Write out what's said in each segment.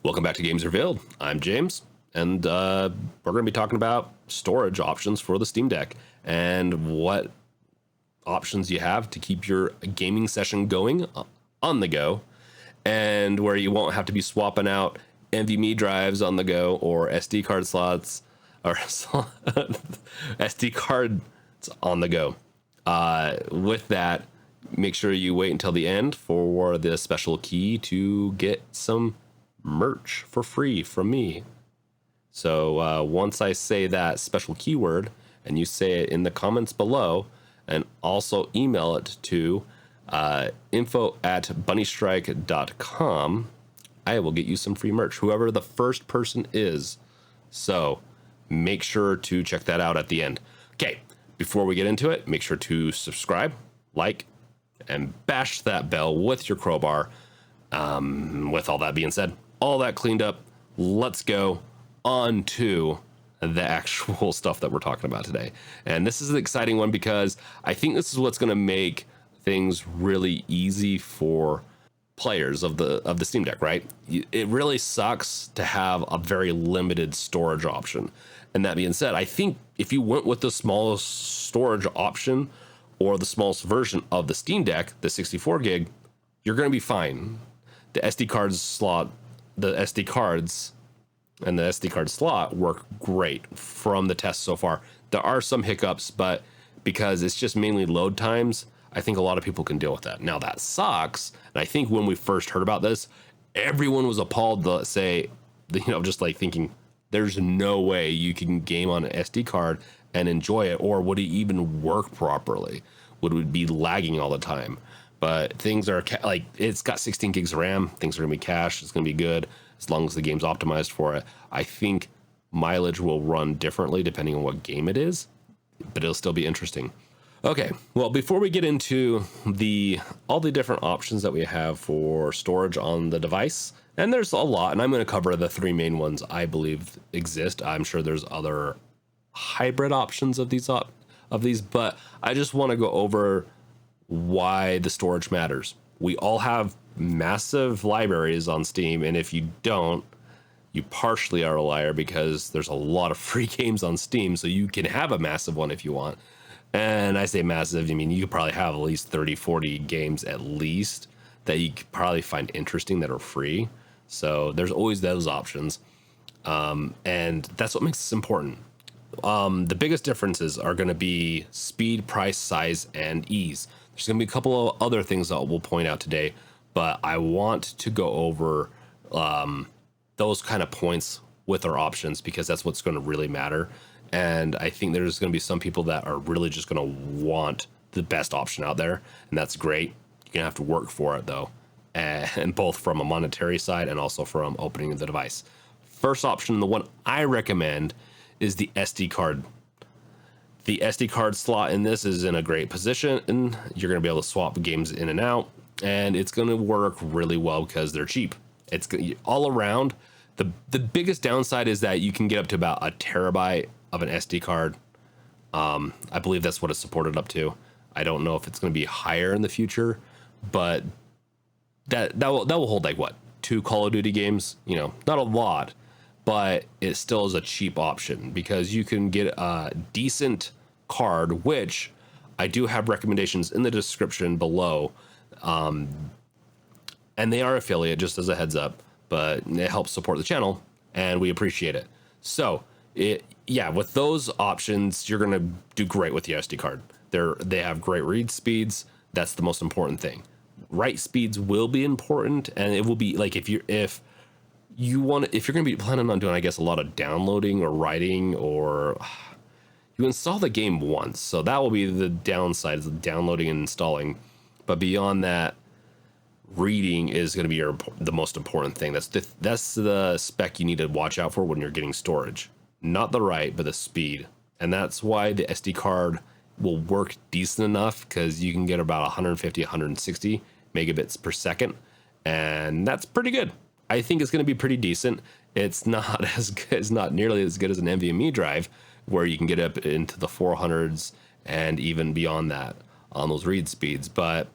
Welcome back to Games Revealed. I'm James, and we're going to be talking about storage options for the Steam Deck and what options you have to keep your gaming session going on the go, and where you won't have to be swapping out NVMe drives on the go or SD card slots or SD cards on the go. With that, make sure you wait until the end for the special key to get some merch for free from me. So once I say that special keyword and you say it in the comments below, and also email it to info@bunnystrike.com, I will get you some free merch, whoever the first person is. So make sure to check that out at the end. Okay, before we get into it, make sure to subscribe, like, and bash that bell with your crowbar. With all that being said, all that cleaned up, let's go on to the actual stuff that we're talking about today. And this is an exciting one because I think this is what's going to make things really easy for players of the Steam Deck, right? It really sucks to have a very limited storage option. And that being said, I think if you went with the smallest storage option or the smallest version of the Steam Deck, the 64 gig, you're going to be fine. The SD cards slot, the SD cards and the SD card slot work great from the test so far. There are some hiccups, but because it's just mainly load times, I think a lot of people can deal with that. Now that sucks. And I think when we first heard about this, everyone was appalled to say, just like thinking there's no way you can game on an SD card and enjoy it, or would it even work properly? Would it be lagging all the time? But things are like, it's got 16 gigs of RAM. Things are going to be cached. It's going to be good as long as the game's optimized for it. I think mileage will run differently depending on what game it is, but it'll still be interesting. Okay, well, before we get into all the different options that we have for storage on the device, and there's a lot, and I'm going to cover the three main ones I believe exist. I'm sure there's other hybrid options of these, but I just want to go over why the storage matters. We all have massive libraries on Steam, and if you don't, you partially are a liar because there's a lot of free games on Steam, so you can have a massive one if you want. And I say massive, I mean, you could probably have at least 30, 40 games at least that you could probably find interesting that are free. So there's always those options. And that's what makes this important. The biggest differences are going to be speed, price, size, and ease. There's going to be a couple of other things that we'll point out today, but I want to go over those kind of points with our options because that's what's going to really matter. And I think there's going to be some people that are really just going to want the best option out there, and that's great. You're going to have to work for it, though, and both from a monetary side and also from opening the device. First option, the one I recommend, is the SD card. The SD card slot in this is in a great position, and you're going to be able to swap games in and out, and it's going to work really well because they're cheap. It's all around. The biggest downside is that you can get up to about a terabyte of an SD card. I believe that's what it's supported up to. I don't know if it's going to be higher in the future, but that will hold like what, 2 Call of Duty games? Not a lot, but it still is a cheap option because you can get a decent card, which I do have recommendations in the description below. And they are affiliate, just as a heads up, but it helps support the channel and we appreciate it. So with those options, you're going to do great with the SD card. They have great read speeds. That's the most important thing. Write speeds will be important, and it will be like if you're going to be planning on doing, I guess, a lot of downloading or writing, or you install the game once, so that will be the downside, is downloading and installing. But beyond that, reading is going to be the most important thing. That's the spec you need to watch out for when you're getting storage. Not the write, but the speed. And that's why the SD card will work decent enough, because you can get about 150, 160 megabits per second. And that's pretty good. I think it's going to be pretty decent. It's not as good, it's not nearly as good as an NVMe drive, where you can get up into the 400s and even beyond that on those read speeds. But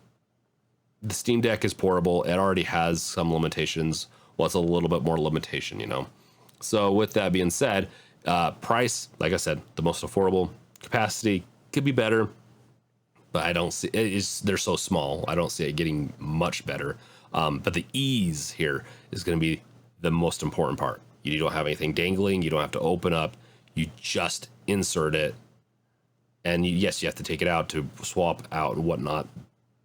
the Steam Deck is portable. It already has some limitations well, it's a little bit more limitation, you know. So with that being said, price, like I said, the most affordable. Capacity could be better, but I don't see they're so small. I don't see it getting much better. But the ease here is going to be the most important part. You don't have anything dangling. You don't have to open up. You just insert it. And yes, you have to take it out to swap out and whatnot.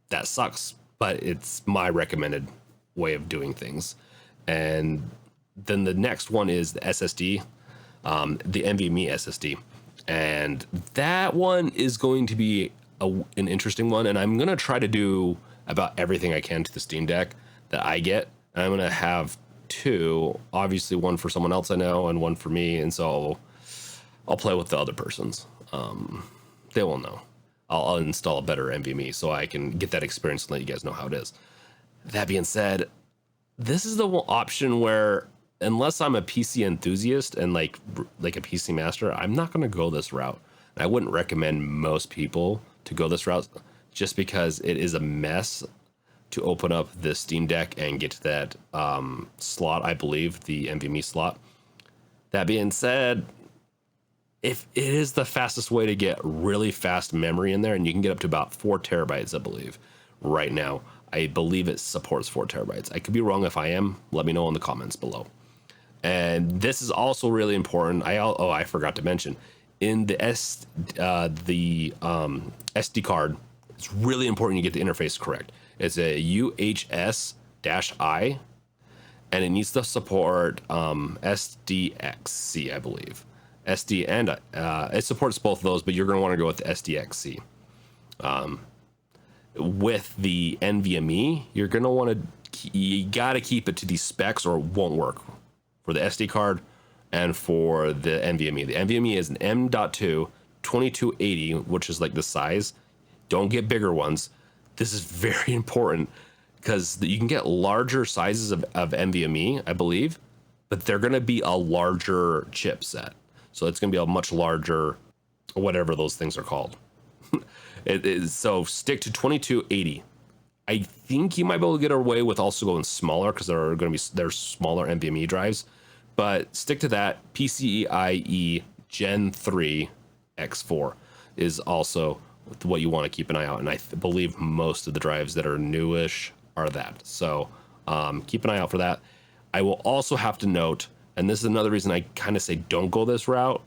That sucks, but it's my recommended way of doing things. And then the next one is the SSD, the NVMe SSD. And that one is going to be an interesting one. And I'm going to try to do about everything I can to the Steam Deck that I get. And I'm going to have two, obviously one for someone else I know and one for me. And so I'll play with the other person's. They will know. I'll install a better NVMe so I can get that experience and let you guys know how it is. That being said, this is the option where, unless I'm a PC enthusiast and like a PC master, I'm not going to go this route. And I wouldn't recommend most people to go this route just because it is a mess to open up the Steam Deck and get to that slot, I believe, the NVMe slot. That being said, if it is the fastest way to get really fast memory in there, and you can get up to about 4 terabytes, I believe, right now. I believe it supports 4 terabytes. I could be wrong. If I am, let me know in the comments below. And this is also really important. I forgot to mention in the SD card. It's really important you get the interface correct. It's a UHS-I, and it needs to support SDXC, I believe. SD and it supports both of those, but you're going to want to go with the SDXC. With the NVMe, you're going to want you got to keep it to these specs or it won't work for the SD card and for the NVMe. The NVMe is an M.2 2280, which is like the size. Don't get bigger ones. This is very important because you can get larger sizes of NVMe, I believe, but they're going to be a larger chipset. So it's going to be a much larger, whatever those things are called. So stick to 2280. I think you might be able to get away with also going smaller because there's smaller NVMe drives, but stick to that. PCIe Gen 3 X4 is also what you want to keep an eye out. And I believe most of the drives that are newish are that. So keep an eye out for that. I will also have to note, and this is another reason I kind of say don't go this route,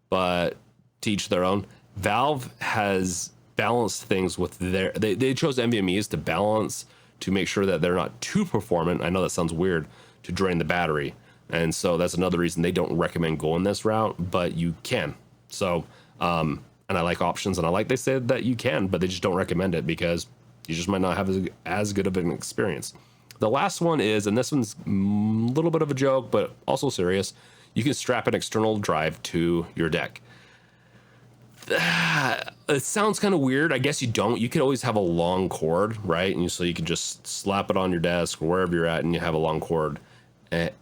but to each their own. Valve has balanced things with they chose NVMe's to balance to make sure that they're not too performant. I know that sounds weird, to drain the battery. And so that's another reason they don't recommend going this route, but you can. So, and I like options, and I like they said that you can, but they just don't recommend it because you just might not have as good of an experience. The last one is, and this one's a little bit of a joke, but also serious. You can strap an external drive to your deck. It sounds kind of weird. I guess you don't. You could always have a long cord, right? And so you can just slap it on your desk or wherever you're at, and you have a long cord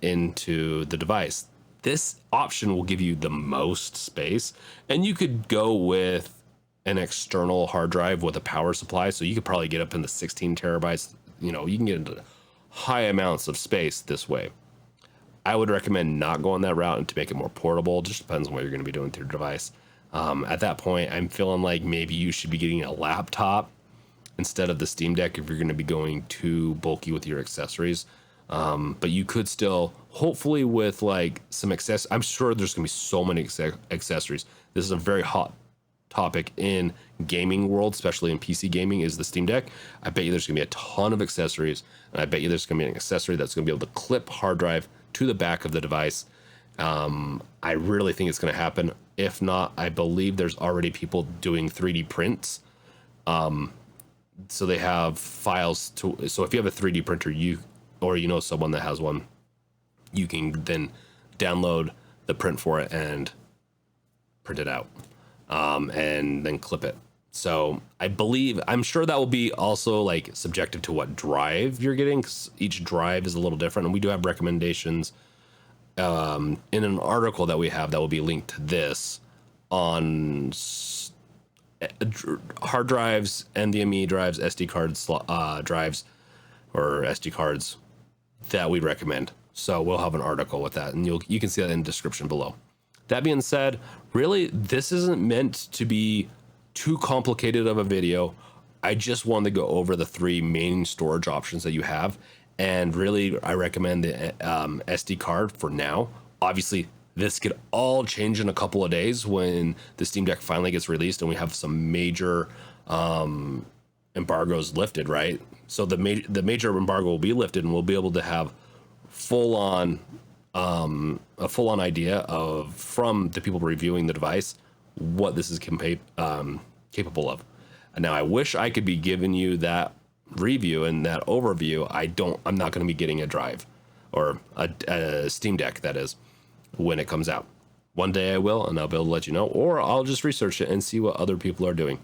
into the device. This option will give you the most space, and you could go with an external hard drive with a power supply. So you could probably get up into 16 terabytes. You know, you can get into high amounts of space this way. I would recommend not going that route and to make it more portable. It just depends on what you're going to be doing with your device. At that point, I'm feeling like maybe you should be getting a laptop instead of the Steam Deck if you're going to be going too bulky with your accessories. But you could still, hopefully with like some access, I'm sure there's going to be so many accessories. This is a very hot topic in gaming world, especially in PC gaming, is the Steam Deck. I bet you there's going to be a ton of accessories, and I bet you there's going to be an accessory that's going to be able to clip hard drive to the back of the device. I really think it's going to happen. If not, I believe there's already people doing 3D prints. So they have files so if you have a 3D printer, or you know someone that has one, you can then download the print for it and print it out, and then clip it. So I'm sure that will be also like subjective to what drive you're getting, because each drive is a little different, and we do have recommendations in an article that we have that will be linked to this on hard drives, NVMe drives, SD cards, drives, or SD cards that we recommend. So we'll have an article with that, and you can see that in the description below. That being said, really, this isn't meant to be too complicated of a video. I just wanted to go over the 3 main storage options that you have. And really, I recommend the SD card for now. Obviously, this could all change in a couple of days when the Steam Deck finally gets released and we have some major embargoes lifted, right? So the major embargo will be lifted, and we'll be able to have a full-on idea of, from the people reviewing the device, what this is capable of. And now I wish I could be giving you that review and that overview. I'm not going to be getting a drive or a Steam Deck, that is, when it comes out. One day I will, and I'll be able to let you know, or I'll just research it and see what other people are doing.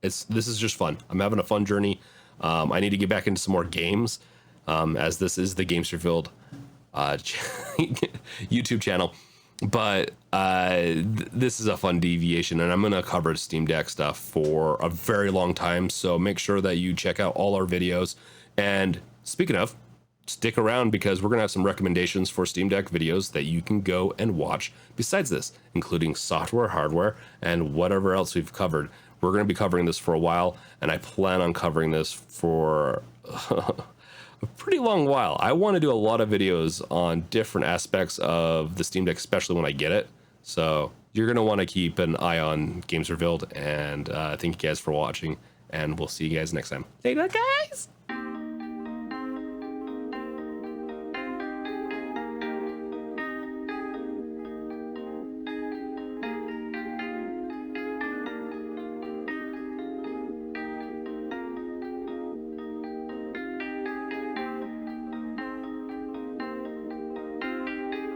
This is just fun. I'm having a fun journey. I need to get back into some more games, as this is the Games Revealed YouTube channel. But this is a fun deviation, and I'm going to cover Steam Deck stuff for a very long time. So make sure that you check out all our videos. And speaking of, stick around, because we're going to have some recommendations for Steam Deck videos that you can go and watch besides this, including software, hardware, and whatever else we've covered. We're going to be covering this for a while, and I plan on covering this for a pretty long while. I want to do a lot of videos on different aspects of the Steam Deck, especially when I get it. So you're going to want to keep an eye on Games Revealed, and thank you guys for watching, and we'll see you guys next time. Later, guys!